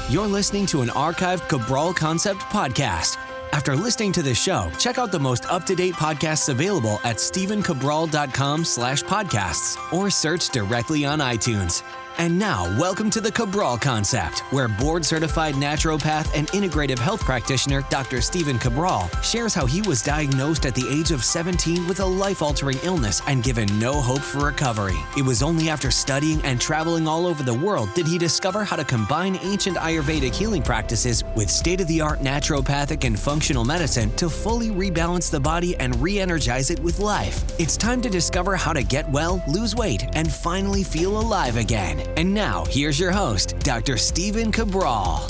You're listening to an archived Cabral Concept podcast. After listening to this show, check out the most up-to-date podcasts available at stephencabral.com/podcasts or search directly on iTunes. And now, welcome to the Cabral Concept, where board-certified naturopath and integrative health practitioner Dr. Stephen Cabral shares how he was diagnosed at the age of 17 with a life-altering illness and given no hope for recovery. It was only after studying and traveling all over the world did he discover how to combine ancient Ayurvedic healing practices with state-of-the-art naturopathic and functional medicine to fully rebalance the body and re-energize it with life. It's time to discover how to get well, lose weight, and finally feel alive again. And now, here's your host, Dr. Stephen Cabral.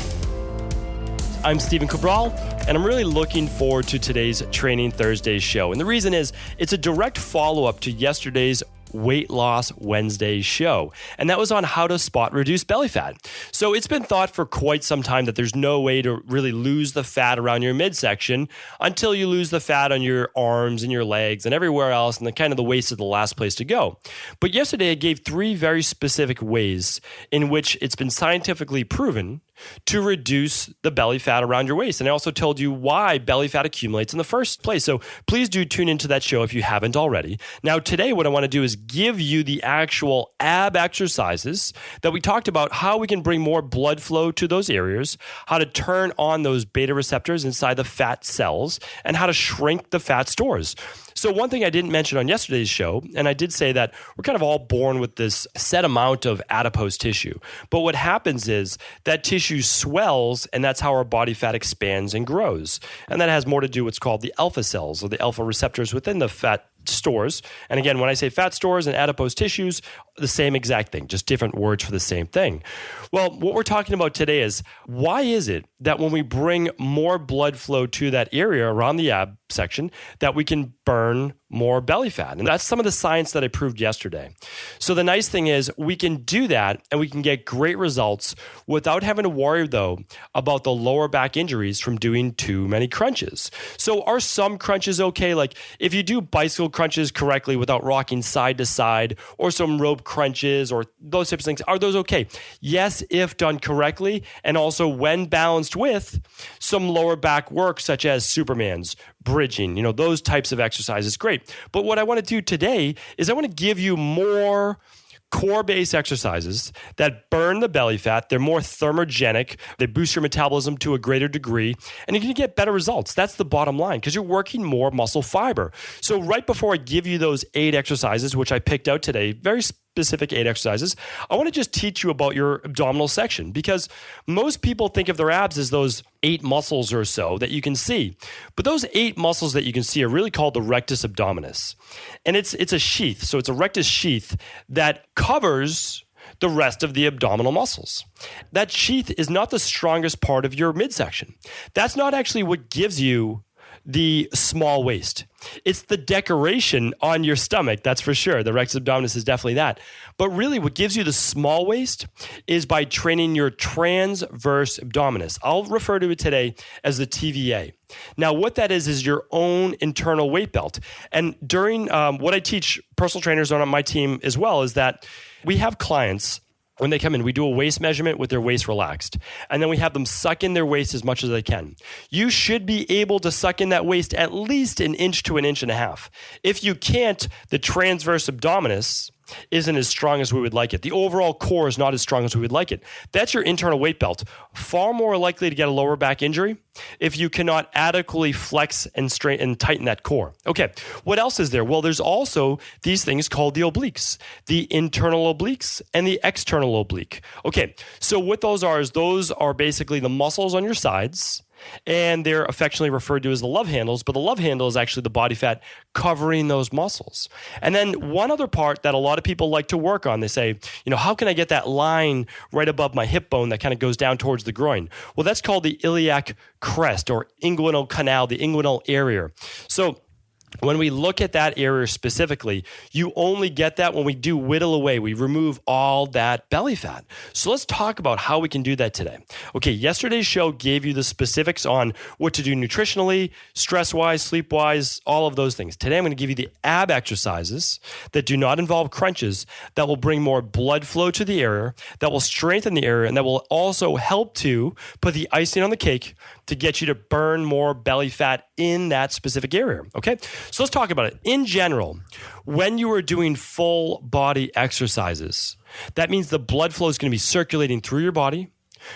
I'm Stephen Cabral, and I'm really looking forward to today's Training Thursday show. And the reason is, it's a direct follow-up to yesterday's Weight Loss Wednesday show. And that was on how to spot reduced belly fat. So it's been thought for quite some time that there's no way to really lose the fat around your midsection until you lose the fat on your arms and your legs and everywhere else, and the kind of the waist is the last place to go. But yesterday I gave 3 very specific ways in which it's been scientifically proven to reduce the belly fat around your waist. And I also told you why belly fat accumulates in the first place. So please do tune into that show if you haven't already. Now, today, what I want to do is give you the actual ab exercises that we talked about, how we can bring more blood flow to those areas, how to turn on those beta receptors inside the fat cells, and how to shrink the fat stores. So one thing I didn't mention on yesterday's show, and I did say that we're kind of all born with this set amount of adipose tissue. But what happens is that tissue swells, and that's how our body fat expands and grows. And that has more to do with what's called the alpha cells, or the alpha receptors within the fat stores. And again, when I say fat stores and adipose tissues, the same exact thing, just different words for the same thing. Well, what we're talking about today is, why is it that when we bring more blood flow to that area around the ab section, that we can burn more belly fat? And that's some of the science that I proved yesterday. So the nice thing is, we can do that and we can get great results without having to worry, though, about the lower back injuries from doing too many crunches. So are some crunches okay? Like if you do bicycle crunches correctly without rocking side to side, or some rope crunches, or those types of things, are those okay? Yes, if done correctly, and also when balanced with some lower back work, such as Superman's, bridging, those types of exercises, great. But what I want to do today is I want to give you more core-based exercises that burn the belly fat. They're more thermogenic. They boost your metabolism to a greater degree, and you're going to get better results. That's the bottom line, because you're working more muscle fiber. So right before I give you those 8 exercises, which I picked out today, very specific 8 exercises, I want to just teach you about your abdominal section, because most people think of their abs as those 8 muscles or so that you can see. But those 8 muscles that you can see are really called the rectus abdominis. And it's a sheath. So it's a rectus sheath that covers the rest of the abdominal muscles. That sheath is not the strongest part of your midsection. That's not actually what gives you the small waist. It's the decoration on your stomach, that's for sure. The rectus abdominis is definitely that. But really what gives you the small waist is by training your transverse abdominis. I'll refer to it today as the TVA. Now, what that is your own internal weight belt. And during what I teach personal trainers on my team as well is that we have clients, when they come in, we do a waist measurement with their waist relaxed. And then we have them suck in their waist as much as they can. You should be able to suck in that waist at least 1 inch to 1.5 inches. If you can't, the transverse abdominis isn't as strong as we would like it. The overall core is not as strong as we would like it. That's your internal weight belt. Far more likely to get a lower back injury if you cannot adequately flex and straighten and tighten that core. Okay, what else is there? Well, there's also these things called the obliques, the internal obliques and the external oblique. Okay, so what those are is those are basically the muscles on your sides, and they're affectionately referred to as the love handles, but the love handle is actually the body fat covering those muscles. And then one other part that a lot of people like to work on, they say, how can I get that line right above my hip bone that kind of goes down towards the groin? Well, that's called the iliac crest or inguinal canal, the inguinal area. So When we look at that area specifically, you only get that when we do whittle away. We remove all that belly fat. So let's talk about how we can do that today. Okay, yesterday's show gave you the specifics on what to do nutritionally, stress-wise, sleep-wise, all of those things. Today I'm going to give you the ab exercises that do not involve crunches, that will bring more blood flow to the area, that will strengthen the area, and that will also help to put the icing on the cake to get you to burn more belly fat in that specific area, okay? So let's talk about it. In general, when you are doing full body exercises, that means the blood flow is going to be circulating through your body.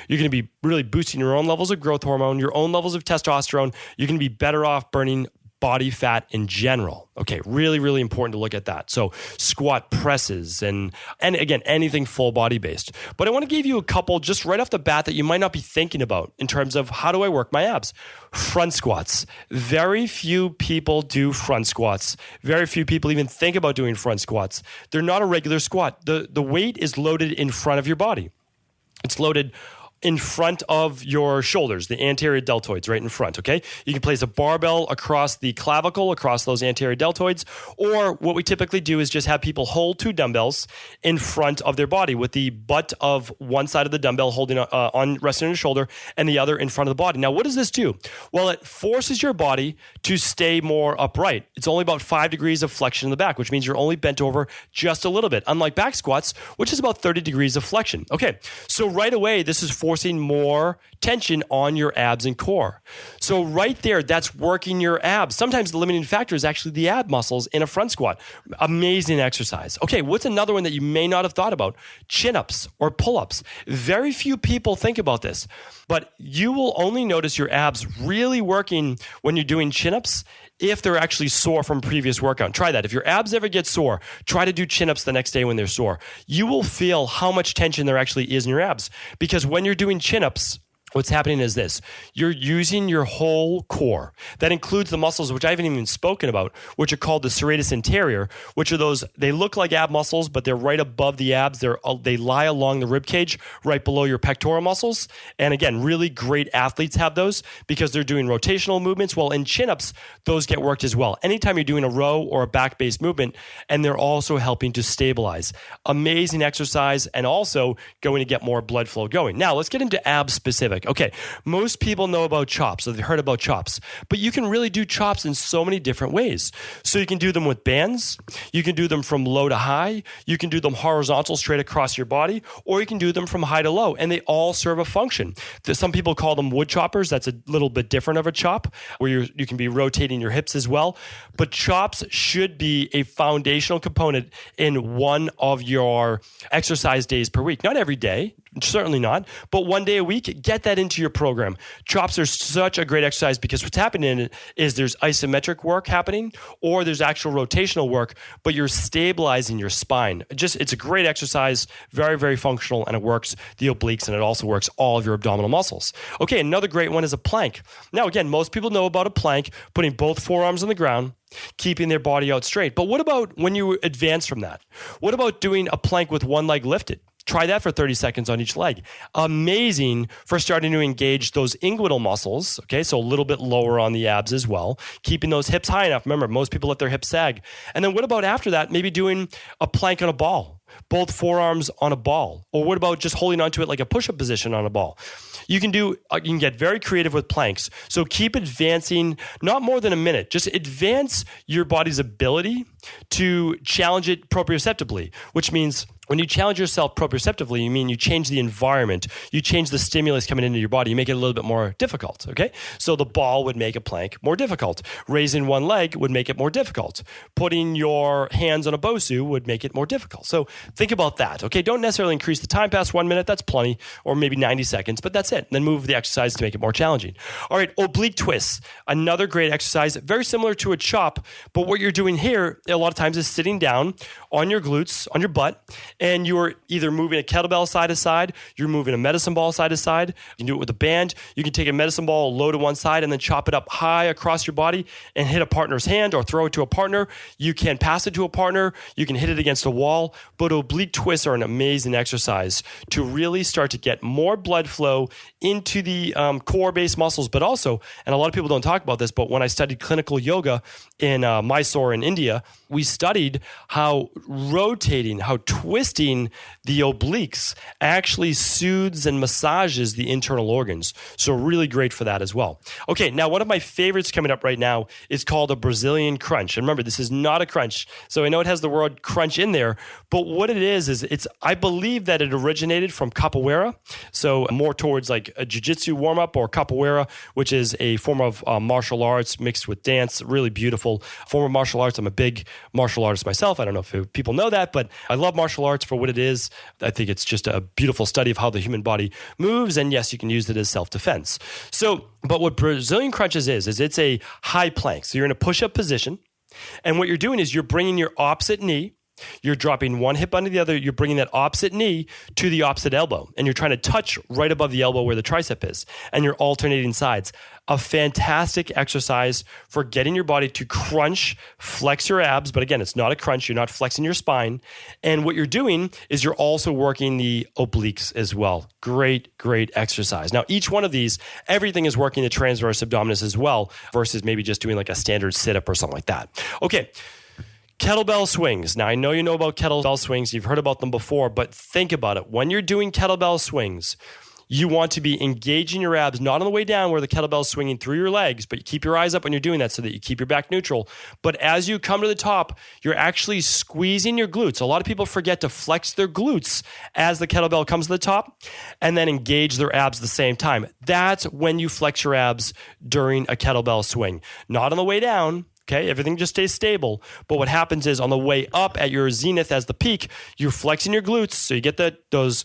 You're going to be really boosting your own levels of growth hormone, your own levels of testosterone. You're going to be better off burning body fat in general. Okay, really, really important to look at that. So squat presses and again, anything full body based. But I want to give you a couple just right off the bat that you might not be thinking about in terms of how do I work my abs? Front squats. Very few people do front squats. Very few people even think about doing front squats. They're not a regular squat. The weight is loaded in front of your body. It's loaded in front of your shoulders, the anterior deltoids right in front, okay? You can place a barbell across the clavicle, across those anterior deltoids, or what we typically do is just have people hold two dumbbells in front of their body with the butt of one side of the dumbbell holding on resting on your shoulder and the other in front of the body. Now, what does this do? Well, it forces your body to stay more upright. It's only about 5 degrees of flexion in the back, which means you're only bent over just a little bit, unlike back squats, which is about 30 degrees of flexion. Okay, so right away, this is forcing more tension on your abs and core. So right there, that's working your abs. Sometimes the limiting factor is actually the ab muscles in a front squat. Amazing exercise. Okay, what's another one that you may not have thought about? Chin-ups or pull-ups. Very few people think about this, but you will only notice your abs really working when you're doing chin-ups if they're actually sore from previous workout. Try that. If your abs ever get sore, try to do chin-ups the next day when they're sore. You will feel how much tension there actually is in your abs. Because when you're doing chin-ups, what's happening is this. You're using your whole core. That includes the muscles, which I haven't even spoken about, which are called the serratus anterior, which are those, they look like ab muscles, but they're right above the abs. They lie along the rib cage, right below your pectoral muscles. And again, really great athletes have those because they're doing rotational movements. Well, in chin-ups, those get worked as well. Anytime you're doing a row or a back-based movement, and they're also helping to stabilize. Amazing exercise, and also going to get more blood flow going. Now, let's get into ab specific. Okay, most people know about chops, so they've heard about chops, but you can really do chops in so many different ways. So you can do them with bands, you can do them from low to high, you can do them horizontal straight across your body, or you can do them from high to low, and they all serve a function. Some people call them wood choppers. That's a little bit different of a chop, where you can be rotating your hips as well. But chops should be a foundational component in one of your exercise days per week. Not every day, certainly not, but one day a week, get that into your program. Chops are such a great exercise because what's happening in it is there's isometric work happening or there's actual rotational work, but you're stabilizing your spine. It's a great exercise, very, very functional, and it works the obliques and it also works all of your abdominal muscles. Okay, another great one is a plank. Now, again, most people know about a plank, putting both forearms on the ground, keeping their body out straight. But what about when you advance from that? What about doing a plank with one leg lifted? Try that for 30 seconds on each leg. Amazing for starting to engage those inguinal muscles, okay? So a little bit lower on the abs as well, keeping those hips high enough. Remember, most people let their hips sag. And then what about after that, maybe doing a plank on a ball, both forearms on a ball? Or what about just holding onto it like a push-up position on a ball? You can get very creative with planks. So keep advancing, not more than a minute. Just advance your body's ability to challenge it proprioceptively, which means when you challenge yourself proprioceptively, you mean you change the environment, you change the stimulus coming into your body, you make it a little bit more difficult, okay? So the ball would make a plank more difficult. Raising one leg would make it more difficult. Putting your hands on a BOSU would make it more difficult. So think about that, okay? Don't necessarily increase the time past 1 minute, that's plenty, or maybe 90 seconds, but that's it. Then move the exercise to make it more challenging. All right, oblique twists, another great exercise, very similar to a chop, but what you're doing here a lot of times is sitting down on your glutes, on your butt, and you're either moving a kettlebell side to side, you're moving a medicine ball side to side. You can do it with a band. You can take a medicine ball, low to one side, and then chop it up high across your body and hit a partner's hand or throw it to a partner. You can pass it to a partner. You can hit it against a wall. But oblique twists are an amazing exercise to really start to get more blood flow into the core-based muscles, but also, and a lot of people don't talk about this, but when I studied clinical yoga in Mysore in India, we studied how twisting the obliques actually soothes and massages the internal organs. So really great for that as well. Okay, now one of my favorites coming up right now is called a Brazilian crunch. And remember, this is not a crunch. So I know it has the word crunch in there, but what it is it's, I believe that it originated from capoeira. So more towards like a jiu-jitsu warm-up or capoeira, which is a form of martial arts mixed with dance, really beautiful form of martial arts. I'm a big martial artist myself. I don't know if people know that, but I love martial arts for what it is. I think it's just a beautiful study of how the human body moves. And yes, you can use it as self-defense. So, but what Brazilian crunches is it's a high plank. So you're in a push-up position. And what you're doing is you're bringing your opposite knee, you're dropping one hip under the other, you're bringing that opposite knee to the opposite elbow, and you're trying to touch right above the elbow where the tricep is, and you're alternating sides. A fantastic exercise for getting your body to crunch, flex your abs, but again, it's not a crunch, you're not flexing your spine, and what you're doing is you're also working the obliques as well. Great exercise. Now, each one of these, everything is working the transverse abdominis as well, versus maybe just doing like a standard sit-up or something like that. Okay. Kettlebell swings. Now, I know you know about kettlebell swings. You've heard about them before, but think about it. When you're doing kettlebell swings, you want to be engaging your abs, not on the way down where the kettlebell is swinging through your legs, but you keep your eyes up when you're doing that so that you keep your back neutral. But as you come to the top, you're actually squeezing your glutes. A lot of people forget to flex their glutes as the kettlebell comes to the top and then engage their abs at the same time. That's when you flex your abs during a kettlebell swing. Not on the way down. Okay, everything just stays stable. But what happens is on the way up at your zenith as the peak, you're flexing your glutes. So you get those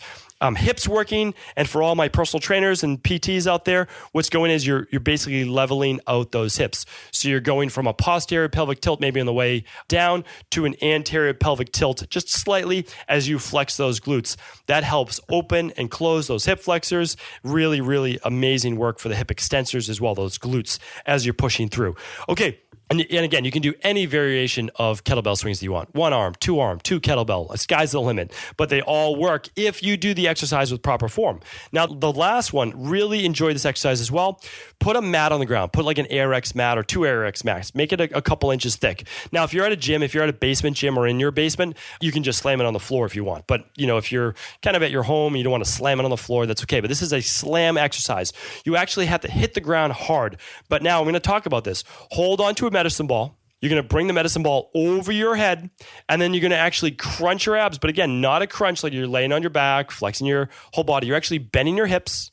hips working. And for all my personal trainers and PTs out there, what's going is you're basically leveling out those hips. So you're going from a posterior pelvic tilt, maybe on the way down, to an anterior pelvic tilt, just slightly as you flex those glutes. That helps open and close those hip flexors. Really amazing work for the hip extensors as well, those glutes, as you're pushing through. Okay. And again, you can do any variation of kettlebell swings that you want. One arm, two kettlebell. Sky's the limit. But they all work if you do the exercise with proper form. Now, the last one, really enjoy this exercise as well. Put a mat on the ground. Put like an ARX mat or two ARX mats. Make it a couple inches thick. Now, if you're at a gym, if you're at a basement gym or in your basement, you can just slam it on the floor if you want. But, if you're kind of at your home and you don't want to slam it on the floor, that's okay. But this is a slam exercise. You actually have to hit the ground hard. But now I'm going to talk about this. Hold on to a medicine ball. You're going to bring the medicine ball over your head, and then you're going to actually crunch your abs. But again, not a crunch like you're laying on your back, flexing your whole body. You're actually bending your hips.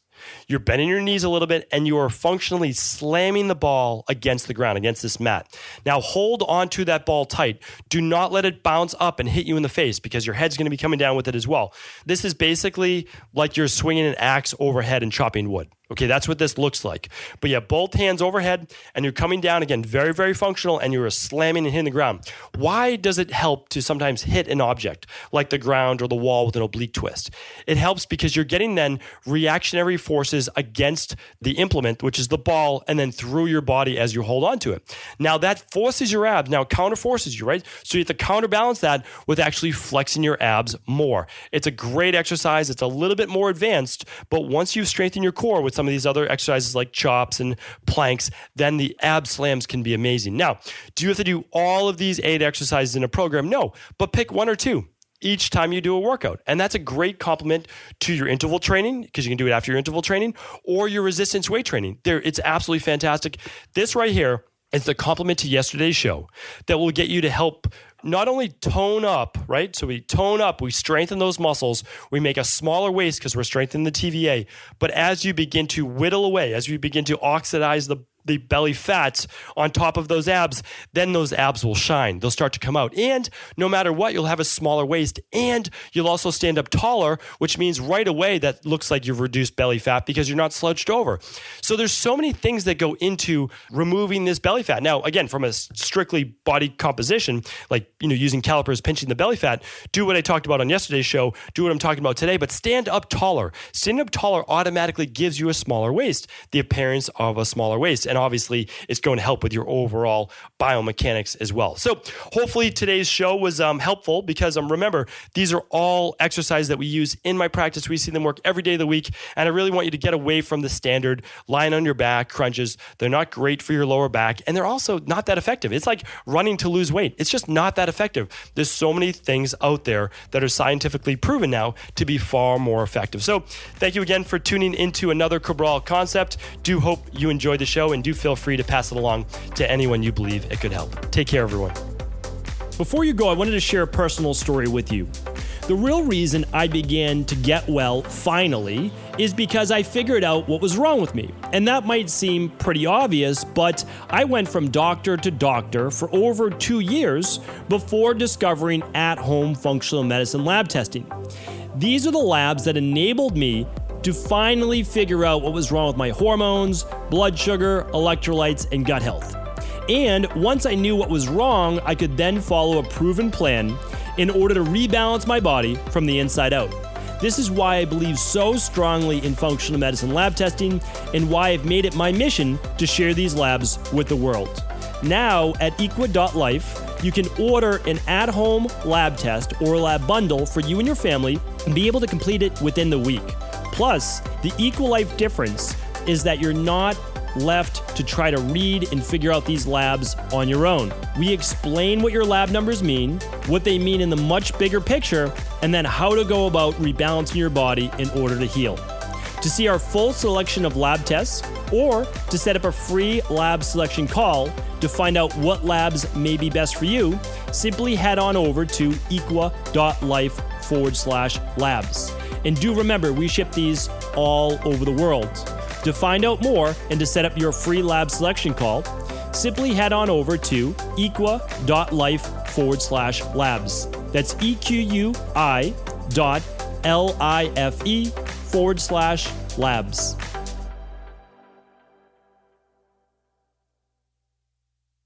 You're bending your knees a little bit, and you are functionally slamming the ball against the ground, against this mat. Now, hold on to that ball tight. Do not let it bounce up and hit you in the face because your head's going to be coming down with it as well. This is basically like you're swinging an axe overhead and chopping wood. Okay, that's what this looks like. But you have both hands overhead, and you're coming down, again, very functional, and you're slamming and hitting the ground. Why does it help to sometimes hit an object like the ground or the wall with an oblique twist? It helps because you're getting then reactionary forces against the implement, which is the ball, and then through your body as you hold on to it. Now, that forces your abs. Now, counter forces you, right? So you have to counterbalance that with actually flexing your abs more. It's a great exercise. It's a little bit more advanced, but once you strengthen your core with some of these other exercises like chops and planks, then the ab slams can be amazing. Now, do you have to do all of these 8 exercises in a program? No, but pick 1 or 2 each time you do a workout. And that's a great complement to your interval training because you can do it after your interval training or your resistance weight training. It's absolutely fantastic. This right here is the complement to yesterday's show that will get you to help not only tone up, right? So we tone up, we strengthen those muscles, we make a smaller waist because we're strengthening the TVA. But as you begin to whittle away, as you begin to oxidize the the belly fat on top of those abs, then those abs will shine. They'll start to come out. And no matter what, you'll have a smaller waist and you'll also stand up taller, which means right away that looks like you've reduced belly fat because you're not slouched over. So there's so many things that go into removing this belly fat. Now, again, from a strictly body composition, like, using calipers, pinching the belly fat, do what I talked about on yesterday's show, do what I'm talking about today, but stand up taller. Standing up taller automatically gives you a smaller waist, the appearance of a smaller waist. And obviously, it's going to help with your overall biomechanics as well. So hopefully today's show was helpful because remember, these are all exercises that we use in my practice. We see them work every day of the week. And I really want you to get away from the standard lying on your back crunches. They're not great for your lower back. And they're also not that effective. It's like running to lose weight. It's just not that effective. There's so many things out there that are scientifically proven now to be far more effective. So thank you again for tuning into another Cabral Concept. Do hope you enjoyed the show and do feel free to pass it along to anyone you believe it could help. Take care, everyone. Before you go, I wanted to share a personal story with you. The real reason I began to get well finally is because I figured out what was wrong with me. And that might seem pretty obvious, but I went from doctor to doctor for over 2 years before discovering at-home functional medicine lab testing. These are the labs that enabled me to finally figure out what was wrong with my hormones, blood sugar, electrolytes, and gut health. And once I knew what was wrong, I could then follow a proven plan in order to rebalance my body from the inside out. This is why I believe so strongly in functional medicine lab testing and why I've made it my mission to share these labs with the world. Now at equa.life, you can order an at-home lab test or lab bundle for you and your family and be able to complete it within the week. Plus, the EquaLife difference is that you're not left to try to read and figure out these labs on your own. We explain what your lab numbers mean, what they mean in the much bigger picture, and then how to go about rebalancing your body in order to heal. To see our full selection of lab tests or to set up a free lab selection call to find out what labs may be best for you, simply head on over to equa.life/labs. And do remember, we ship these all over the world. To find out more and to set up your free lab selection call, simply head on over to equa.life/labs. That's EQUI.LIFE/labs.